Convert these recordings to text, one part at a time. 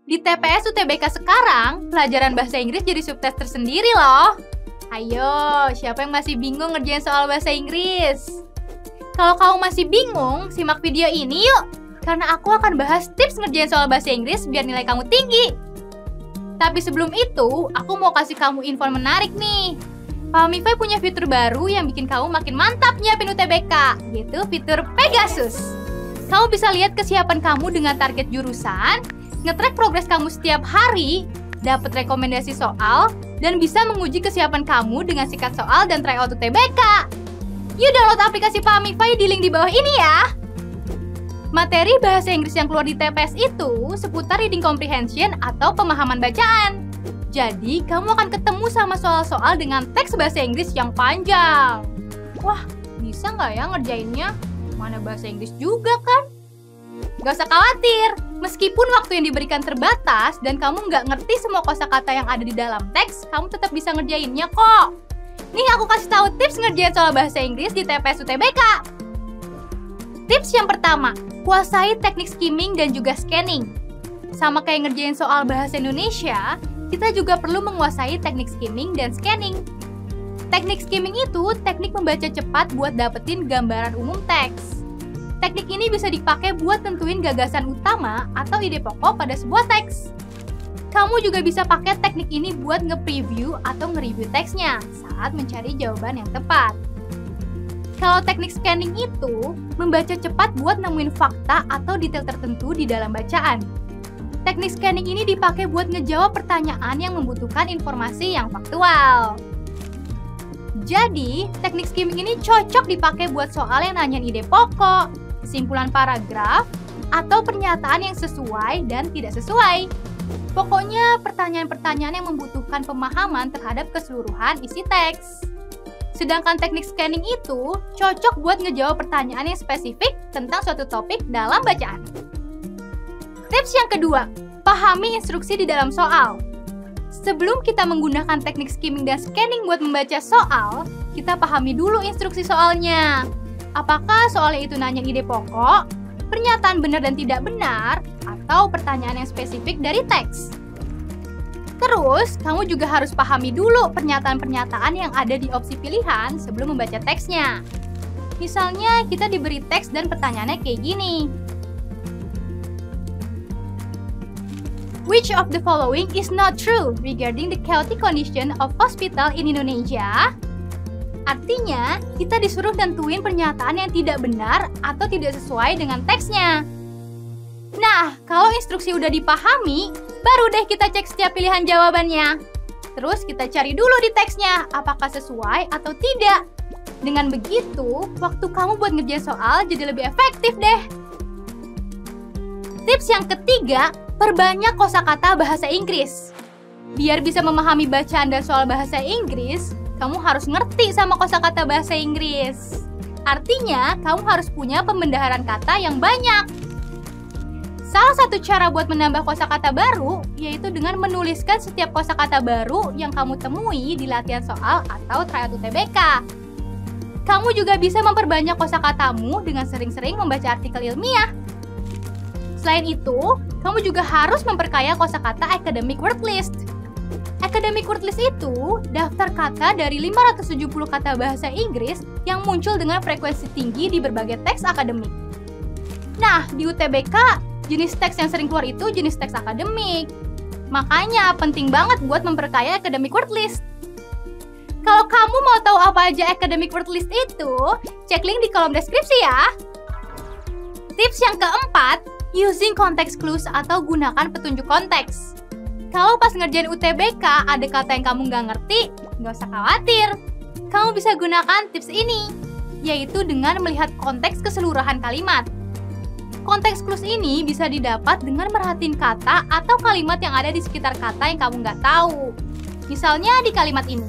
Di TPS UTBK sekarang, pelajaran bahasa Inggris jadi subtes tersendiri loh. Ayo, siapa yang masih bingung ngerjain soal bahasa Inggris? Kalau kamu masih bingung, simak video ini yuk. Karena aku akan bahas tips ngerjain soal bahasa Inggris biar nilai kamu tinggi. Tapi sebelum itu, aku mau kasih kamu info menarik nih. Pahmify punya fitur baru yang bikin kamu makin mantap nyiapin UTBK, yaitu fitur Pegasus. Kamu bisa lihat kesiapan kamu dengan target jurusan, nge-track progres kamu setiap hari, dapat rekomendasi soal, dan bisa menguji kesiapan kamu dengan sikat soal dan tryout UTBK. Yuk download aplikasi Pahmify di link di bawah ini ya. Materi bahasa Inggris yang keluar di TPS itu seputar reading comprehension atau pemahaman bacaan. Jadi, kamu akan ketemu sama soal-soal dengan teks bahasa Inggris yang panjang. Wah, bisa nggak ya ngerjainnya? Mana bahasa Inggris juga kan? Gak usah khawatir, meskipun waktu yang diberikan terbatas dan kamu nggak ngerti semua kosakata yang ada di dalam teks, kamu tetap bisa ngerjainnya kok. Nih aku kasih tahu tips ngerjain soal bahasa Inggris di TPS UTBK. Tips yang pertama, kuasai teknik skimming dan juga scanning. Sama kayak ngerjain soal bahasa Indonesia, kita juga perlu menguasai teknik skimming dan scanning. Teknik skimming itu teknik membaca cepat buat dapetin gambaran umum teks. Teknik ini bisa dipakai buat tentuin gagasan utama atau ide pokok pada sebuah teks. Kamu juga bisa pakai teknik ini buat nge-preview atau nge-review teksnya saat mencari jawaban yang tepat. Kalau teknik scanning itu membaca cepat buat nemuin fakta atau detail tertentu di dalam bacaan. Teknik scanning ini dipakai buat ngejawab pertanyaan yang membutuhkan informasi yang faktual. Jadi, teknik skimming ini cocok dipakai buat soal yang nanyain ide pokok, kesimpulan paragraf, atau pernyataan yang sesuai dan tidak sesuai. Pokoknya pertanyaan-pertanyaan yang membutuhkan pemahaman terhadap keseluruhan isi teks. Sedangkan teknik scanning itu cocok buat ngejawab pertanyaan yang spesifik tentang suatu topik dalam bacaan. Tips yang kedua, pahami instruksi di dalam soal. Sebelum kita menggunakan teknik skimming dan scanning buat membaca soal, kita pahami dulu instruksi soalnya. Apakah soalnya itu nanya ide pokok, pernyataan benar dan tidak benar, atau pertanyaan yang spesifik dari teks? Terus, kamu juga harus pahami dulu pernyataan-pernyataan yang ada di opsi pilihan sebelum membaca teksnya. Misalnya, kita diberi teks dan pertanyaannya kayak gini. Which of the following is not true regarding the chaotic condition of hospital in Indonesia? Artinya, kita disuruh tentuin pernyataan yang tidak benar atau tidak sesuai dengan teksnya. Nah, kalau instruksi udah dipahami, baru deh kita cek setiap pilihan jawabannya. Terus kita cari dulu di teksnya, apakah sesuai atau tidak. Dengan begitu, waktu kamu buat ngerjain soal jadi lebih efektif deh. Tips yang ketiga, perbanyak kosakata bahasa Inggris. Biar bisa memahami bacaan dan soal bahasa Inggris, kamu harus ngerti sama kosakata bahasa Inggris. Artinya, kamu harus punya pembendaharaan kata yang banyak. Salah satu cara buat menambah kosakata baru, yaitu dengan menuliskan setiap kosakata baru yang kamu temui di latihan soal atau tryout UTBK. Kamu juga bisa memperbanyak kosakatamu dengan sering-sering membaca artikel ilmiah. Selain itu, kamu juga harus memperkaya kosakata academic word list. Academic word list itu daftar kata dari 570 kata bahasa Inggris yang muncul dengan frekuensi tinggi di berbagai teks akademik. Nah, di UTBK, jenis teks yang sering keluar itu jenis teks akademik. Makanya penting banget buat memperkaya academic word list. Kalau kamu mau tahu apa aja academic word list itu, cek link di kolom deskripsi ya. Tips yang keempat, using context clues atau gunakan petunjuk konteks. Kalau pas ngerjain UTBK ada kata yang kamu nggak ngerti, nggak usah khawatir. Kamu bisa gunakan tips ini, yaitu dengan melihat konteks keseluruhan kalimat. Konteks clues ini bisa didapat dengan merhatiin kata atau kalimat yang ada di sekitar kata yang kamu nggak tahu. Misalnya di kalimat ini.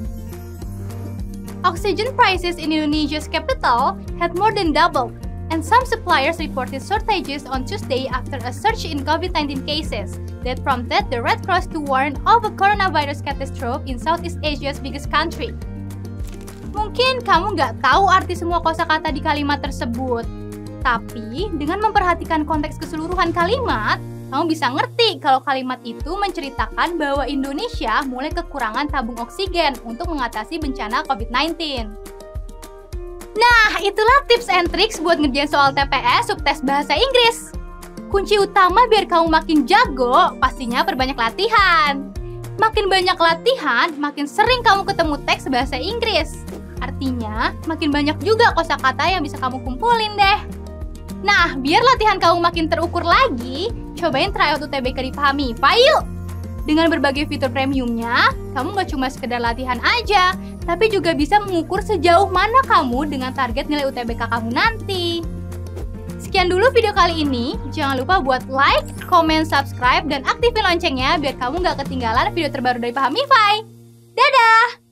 Oxygen prices in Indonesia's capital had more than doubled, and some suppliers reported shortages on Tuesday after a surge in COVID-19 cases that prompted the Red Cross to warn of a coronavirus catastrophe in Southeast Asia's biggest country. Mungkin kamu nggak tahu arti semua kosakata di kalimat tersebut, tapi dengan memperhatikan konteks keseluruhan kalimat, kamu bisa ngerti kalau kalimat itu menceritakan bahwa Indonesia mulai kekurangan tabung oksigen untuk mengatasi bencana COVID-19. Nah, itulah tips and tricks buat ngerjain soal TPS subtes bahasa Inggris. Kunci utama biar kamu makin jago, pastinya perbanyak latihan. Makin banyak latihan, makin sering kamu ketemu teks bahasa Inggris. Artinya, makin banyak juga kosakata yang bisa kamu kumpulin deh. Nah, biar latihan kamu makin terukur lagi, cobain tryout UTBK di Fahamifa yuk! Dengan berbagai fitur premiumnya, kamu gak cuma sekedar latihan aja, tapi juga bisa mengukur sejauh mana kamu dengan target nilai UTBK kamu nanti. Sekian dulu video kali ini, jangan lupa buat like, komen, subscribe, dan aktifin loncengnya biar kamu gak ketinggalan video terbaru dari Fahamifa. Dadah!